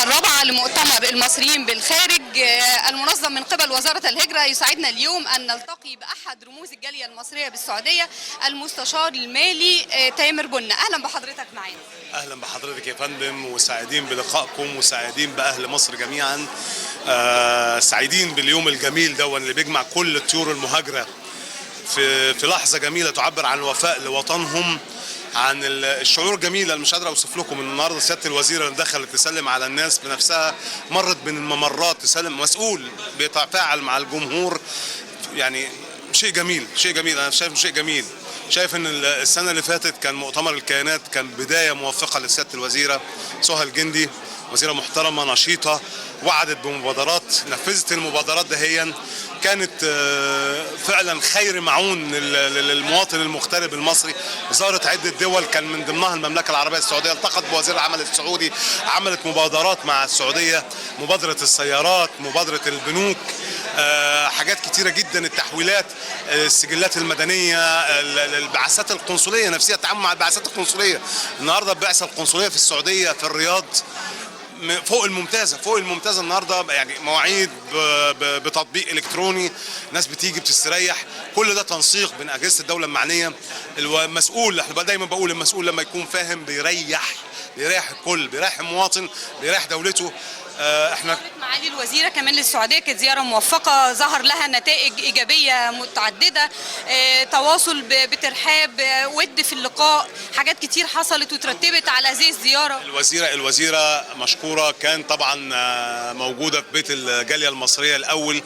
الرابعة لمؤتمر المصريين بالخارج المنظم من قبل وزارة الهجرة. يسعدنا اليوم أن نلتقي بأحد رموز الجالية المصرية بالسعودية، المستشار المالي تامر بنة. أهلا بحضرتك معانا. أهلا بحضرتك يا فندم، وسعيدين بلقائكم وسعيدين بأهل مصر جميعا. سعيدين باليوم الجميل ده اللي بيجمع كل الطيور المهاجرة في لحظة جميلة تعبر عن الوفاء لوطنهم، عن الشعور الجميل اللي مش قادر اوصف لكم. النهارده سياده الوزيره اللي دخلت تسلم على الناس بنفسها، مرت بين الممرات تسلم، مسؤول بيتفاعل مع الجمهور، يعني شيء جميل، شيء جميل. انا شايف شيء جميل، شايف ان السنه اللي فاتت كان مؤتمر الكيانات كان بدايه موفقه لسياده الوزيره سهى الجندي، وزيره محترمه نشيطه، وعدت بمبادرات، نفذت المبادرات دهيا، كانت فعلا خير معون للمواطن المغترب المصري. زارت عده دول كان من ضمنها المملكه العربيه السعوديه، التقت بوزير العمل السعودي، عملت مبادرات مع السعوديه، مبادره السيارات، مبادره البنوك، حاجات كتيره جدا، التحويلات، السجلات المدنيه، البعثات القنصليه نفسها، التعامل مع البعثات القنصليه. النهارده البعثه القنصليه في السعوديه في الرياض فوق الممتازه، فوق الممتازه. النهارده يعني مواعيد بتطبيق الكتروني، ناس بتيجي بتستريح، كل ده تنسيق بين اجهزه الدوله المعنيه. المسؤول، احنا دايما بقول المسؤول لما يكون فاهم بيريح الكل، بيريح المواطن، بيريح دولته. احنا معالي الوزيره كمان للسعوديه كانت زياره موفقه، ظهر لها نتائج ايجابيه متعدده، تواصل بترحاب، ود في اللقاء، حاجات كتير حصلت وترتبت على هذه الزياره. الوزيره مشكوره، كان طبعا موجوده في بيت الجاليه المصريه الاول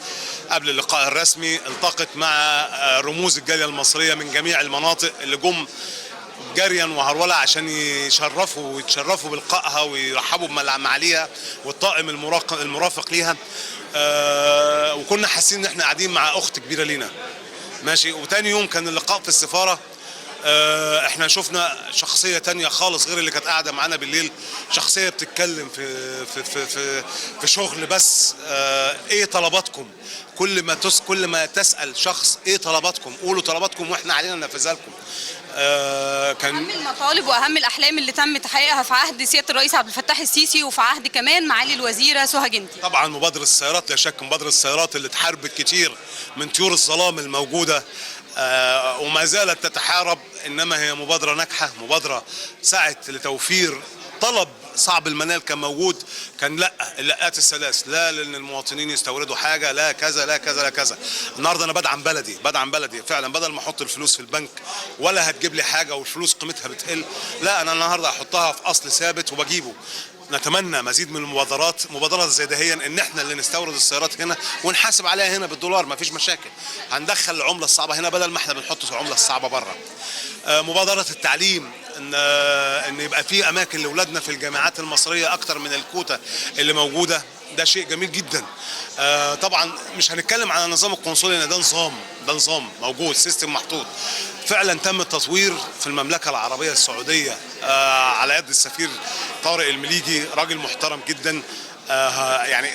قبل اللقاء الرسمي، التقت مع رموز الجاليه المصريه من جميع المناطق اللي جم جريا وهرولة عشان يتشرفوا بلقائها ويرحبوا بمعاليها والطاقم المرافق ليها. وكنا حاسين ان احنا قاعدين مع اخت كبيره لينا، ماشي. وتاني يوم كان اللقاء في السفاره، احنا شفنا شخصيه تانية خالص غير اللي كانت قاعده معانا بالليل، شخصيه بتتكلم في شغل بس. ايه طلباتكم؟ كل ما تسال شخص ايه طلباتكم، قولوا طلباتكم واحنا علينا ننفذها لكم. كان اهم المطالب واهم الاحلام اللي تم تحقيقها في عهد سياده الرئيس عبد الفتاح السيسي وفي عهد كمان معالي الوزيره سهى جندي. طبعا مبادره السيارات، لا شك مبادره السيارات اللي اتحاربت كتير من طيور الظلام الموجوده، وما زالت تتحارب، انما هي مبادره ناجحه، مبادره سعت لتوفير طلب صعب المنال كان موجود. كان لا اللقات الثلاث، لا لان المواطنين يستوردوا حاجه، لا كذا لا كذا لا كذا. النهارده انا بدعم بلدي فعلا، بدل ما احط الفلوس في البنك ولا هتجيب لي حاجه والفلوس قيمتها بتقل، لا انا النهارده احطها في اصل ثابت وبجيبه. نتمنى مزيد من المبادرات، مبادرات زي دهيا، ان احنا اللي نستورد السيارات هنا ونحاسب عليها هنا بالدولار، ما فيش مشاكل. هندخل العمله الصعبه هنا بدل ما احنا بنحط العمله الصعبه بره. مبادره التعليم، ان يبقى في اماكن لاولادنا في الجامعات المصريه اكتر من الكوتا اللي موجوده، ده شيء جميل جدا. طبعا مش هنتكلم عن النظام القنصلي، لان ده نظام موجود، سيستم محطوط. فعلا تم التطوير في المملكه العربيه السعوديه على يد السفير طارق المليجي، راجل محترم جدا. يعني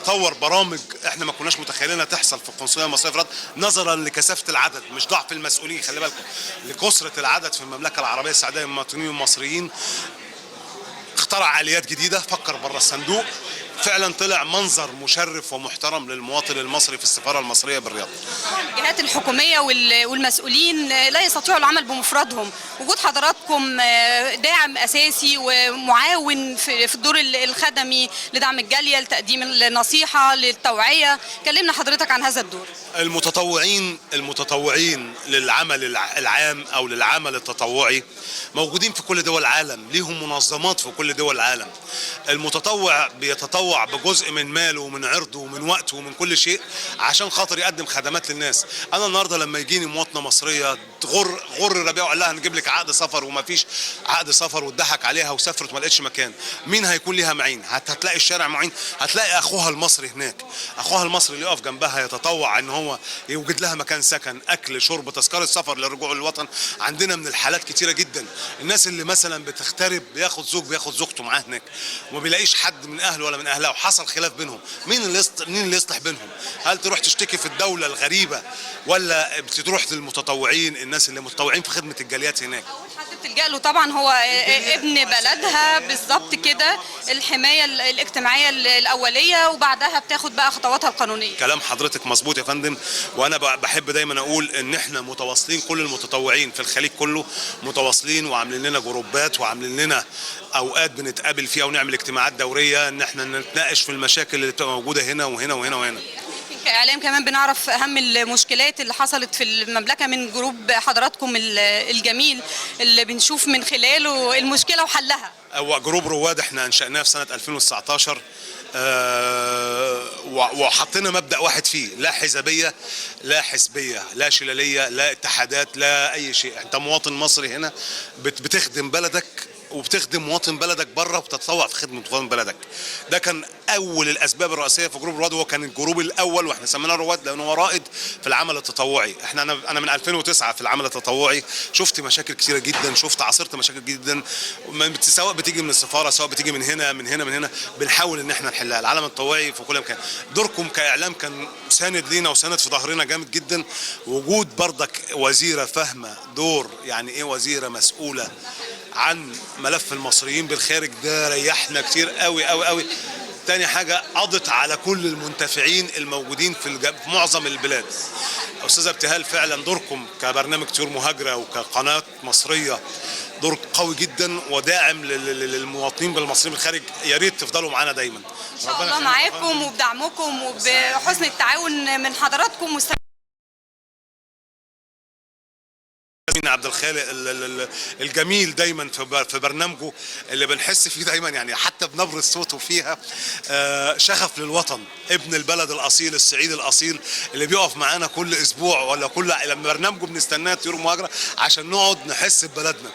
طور برامج احنا ما كناش متخيلينها تحصل في القنصليه المصريه في الرياض، نظرا لكثافه العدد، مش ضعف المسؤولين، خلي بالكم، لكثره العدد في المملكه العربيه السعوديه من المواطنين المصريين. اخترع آليات جديده، فكر بره الصندوق، فعلا طلع منظر مشرف ومحترم للمواطن المصري في السفاره المصريه بالرياض. الجهات الحكوميه والمسؤولين لا يستطيعوا العمل بمفردهم، وجود حضراتكم داعم اساسي ومعاون في الدور الخدمي لدعم الجاليه، لتقديم النصيحه، للتوعيه. كلمنا حضرتك عن هذا الدور. المتطوعين للعمل العام او للعمل التطوعي موجودين في كل دول العالم، ليهم منظمات في كل دول العالم. المتطوع بيتطوع بجزء من ماله ومن عرضه ومن وقته ومن كل شيء عشان خاطر يقدم خدمات للناس. انا النهارده لما يجيني مواطنه مصريه غر ربيع وقال لها هنجيب لك عقد سفر، وما فيش عقد سفر، واتضحك عليها وسافرت وما لقتش مكان، مين هيكون ليها معين؟ هتلاقي الشارع معين، هتلاقي اخوها المصري هناك، اخوها المصري اللي يقف جنبها يتطوع ان هو يوجد لها مكان سكن، اكل، شرب، تذكره سفر للرجوع للوطن. عندنا من الحالات كتيره جدا، الناس اللي مثلا بتغترب بياخد زوجته معاه هناك وما بيلاقيش حد من اهله ولا من اهلها وحصل خلاف بينهم، مين اللي يصلح بينهم؟ هل تروح تشتكي في الدوله الغريبه ولا بتروح للمتطوعين، الناس اللي متطوعين في خدمه الجاليات هناك؟ اول حد بتلجأ له طبعا هو ابن بلدها بالظبط كده، الحمايه الاجتماعيه الاوليه، وبعدها بتاخد بقى خطواتها القانونيه. كلام حضرتك مظبوط يا فندم، وانا بحب دايما اقول ان احنا متواصلين، كل المتطوعين في الخليج كله متواصلين وعاملين لنا جروبات وعاملين لنا اوقات بنتقابل فيها ونعمل اجتماعات دوريه ان احنا نتناقش في المشاكل اللي بتبقى موجوده هنا وهنا وهنا وهنا. كإعلام كمان بنعرف أهم المشكلات اللي حصلت في المملكة من جروب حضراتكم الجميل اللي بنشوف من خلاله المشكلة وحلها. هو جروب رواد احنا انشأناه في سنة 2019 وحطينا مبدأ واحد فيه، لا حزبية لا حزبية لا شلالية لا اتحادات لا أي شيء. انت مواطن مصري هنا بتخدم بلدك وبتخدم مواطن بلدك بره وبتتطوع في خدمه مواطن بلدك. ده كان اول الاسباب الرئيسيه في جروب رواد، وهو كان الجروب الاول واحنا سميناه رواد لانه هو رائد في العمل التطوعي. انا من 2009 في العمل التطوعي، شفت مشاكل كثيره جدا، عاصرت مشاكل جدا سواء بتيجي من السفاره سواء بتيجي من هنا بنحاول ان احنا نحلها. العمل التطوعي في كل مكان. دوركم كاعلام كان ساند لينا وساند في ظهرنا جامد جدا. وجود بردك وزيره فاهمه دور يعني ايه وزيره مسؤوله عن ملف المصريين بالخارج، ده ريحنا كتير قوي قوي قوي. تاني حاجة قضت على كل المنتفعين الموجودين في معظم البلاد. أستاذة ابتهال، فعلا دوركم كبرنامج طيور مهاجرة وكقناة مصرية دور قوي جدا وداعم للمواطنين بالمصريين بالخارج. يا ريت تفضلوا معانا دايما. إن شاء الله معاكم وبدعمكم وبحسن التعاون من حضراتكم. عبد الخالق الجميل دايما في برنامجه اللي بنحس فيه دايما يعني حتى بنبرة صوته فيها شغف للوطن، ابن البلد الاصيل الصعيدي الاصيل اللي بيقف معانا كل اسبوع ولا لما برنامجه بنستناه طيور مهاجرة عشان نقعد نحس ببلدنا.